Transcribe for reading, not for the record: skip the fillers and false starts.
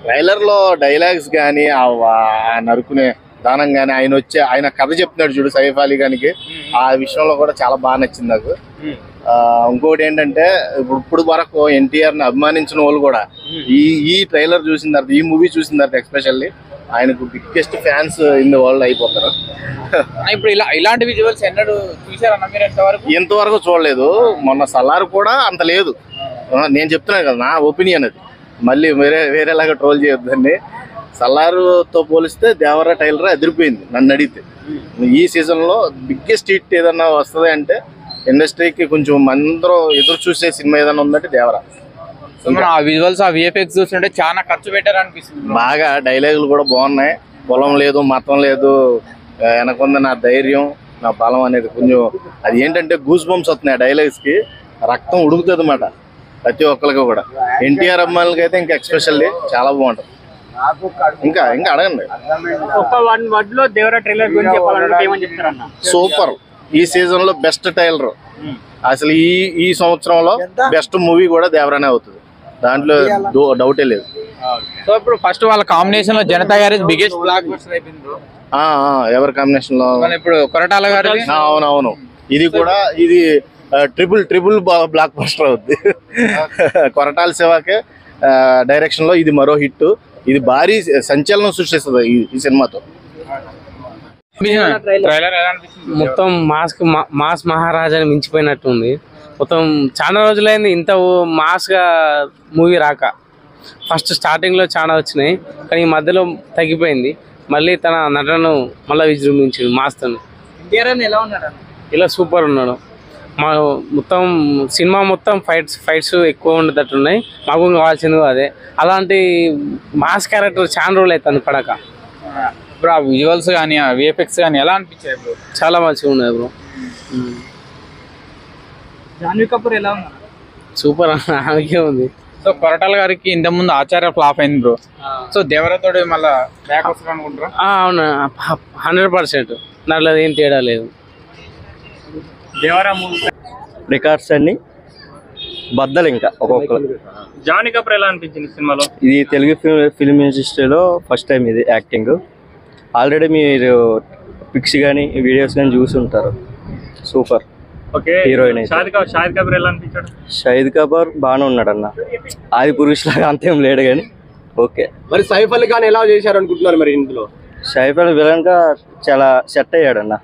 Trailer లో dialogues గానీ నరుకునే దానం గానీ ఆయన కథ చెప్తున్నాడు చూడు సైఫ్ అలీ ఖాన్కి, ఆ విషయంలో కూడా చాలా బాగా నచ్చింది నాకు. ఇంకోటి ఏంటంటే ఇప్పుడు వరకు ఎన్టీఆర్ ని అభిమానించిన వాళ్ళు కూడా ఈ ట్రైలర్ చూసిన తర్వాత, ఈ మూవీ చూసిన తర్వాత ఎస్పెషల్లీ ఆయనకు biggest fans in the world అయిపోతారు. ఇప్పుడు ఇలాంటి విజువల్స్ ఎన్నడూ చూసారన్న మీరు ఇంతవరకు చూడలేదు. మొన్న సలార్ కూడా అంత లేదు. నేను చెప్తున్నాను కదా, నా ఒపీనియన్ అది. మళ్ళీ వేరేలాగా ట్రోల్ చేయొద్దండి. సలారుతో పోలిస్తే దేవరా ట్రైలర్ అదిరిపోయింది నన్ను అడిగితే. ఈ సీజన్ లో బిగ్గెస్ట్ హిట్ ఏదన్నా వస్తుంది అంటే, ఇండస్ట్రీకి కొంచెం అందరూ ఎదురు చూసే సినిమా ఏదైనా ఉందంటే దేవరా. ఆ విజువల్స్, ఆ విఎఫ్ఎక్స్ చూస్తుంటే చాలా ఖర్చు పెట్టారు అనిపిస్తుంది. బాగా డైలాగులు కూడా బాగున్నాయి. పొలం లేదు, మతం లేదు, వెనకుంది నా ధైర్యం, నా బలం అనేది కొంచెం అది ఏంటంటే గూస్ బంప్స్ వస్తున్నాయి డైలాగ్స్ కి. రక్తం ఉడుకుతుంది అన్నమాట ప్రతి ఒక్కరికి కూడా. ఎన్టీఆర్ అమ్మాయిలకి అయితే ఇంకా ఎక్స్పెషల్లీ చాలా బాగుంటుంది. ఇంకా అడగండి. సూపర్. ఈ సీజన్ లో బెస్ట్ ట్రైలర్ అసలు. ఈ సంవత్సరంలో బెస్ట్ మూవీ కూడా దేవరానే అవుతుంది, దాంట్లో డౌటే లేదు. సో ఇప్పుడు ఫస్ట్ వాళ్ళ కాంబినేషన్ లో జనతా గారి బిగ్గెస్ట్ బ్లాక్ బస్టర్ అయిపోయింది. ఎవరి కాంబినేషన్ లో? ఇప్పుడు కొరటాల గారు. అవునవును, ఇది కూడా ఇది ట్రిపుల్ బ్లాక్ బస్టర్ అవుద్ది. కొరటాల శివకే డైరెక్షన్ లో ఇది మరో హిట్. ఇది భారీ సంచలనం సృష్టిస్తుంది ఈ సినిమాతో. మొత్తం మాస్ మహారాజాని మించిపోయినట్టు ఉంది. మొత్తం చాలా రోజులైంది ఇంత మాస్ గా మూవీ రాక. ఫస్ట్ స్టార్టింగ్ లో చాలా వచ్చినాయి, కానీ ఈ మధ్యలో తగ్గిపోయింది. మళ్ళీ తన నటనను మళ్ళీ విజృంభించింది మాస్ తను. ఇలా సూపర్ ఉన్నాడు. మొత్తం సినిమా మొత్తం ఫైట్స్ ఎక్కువ ఉండేటట్టున్నాయి. మాకు కావాల్సింది అదే. అలాంటి మాస్ క్యారెక్టర్ చాలా రోజులు అవుతుంది పడక. బ్రో ఆ విజువల్స్ కానీ, ఆ విఎఫ్ఎక్స్ కానీ ఎలా అనిపించాయి బ్రో? చాలా మంచిగా ఉన్నాయి బ్రో. జాన్వీ కపూర్ ఎలా ఉన్నారు? సూపర్ అలాగే ఉంది. సో కొరటాల గారికి ఇంత ముందు ఆచార్య ఫ్లాప్ అయింది బ్రో. సో దేవరతో మళ్ళీ బ్యాక్ వస్తారు అనుకుంటారా? అవును, 100%. దాంట్లో ఏం తేడా లేదు. దేవరా మూవీ రికార్డ్స్ అన్ని బద్దలు. ఇంకా ఒక్కొక్కరు. జాన్వీ కపూర్ ఎలా అనిపించింది సినిమాలో? ఇది తెలుగు ఫిల్మ్ ఇండస్ట్రీలో ఫస్ట్ టైం ఇది యాక్టింగ్. ఆల్రెడీ మీరు పిక్స్ కానీ వీడియోస్ కానీ చూసి ఉంటారు. సూపర్. హీరోయిన్ షాహిద్ కపూర్ ఎలా అనిపించాడు? షాహిద్ కపూర్ బాగానే ఉన్నాడు అన్న. ఆది పురుష్ లాగా అంతేం లేడు కానీ ఓకే. మరి సైఫ్ అలీ ఖాన్ ఎలా చేశారు అనుకుంటున్నారు మరి ఇందులో? సైఫ్ అలీ విలన్ గా చాలా సెట్ అయ్యాడు అన్న.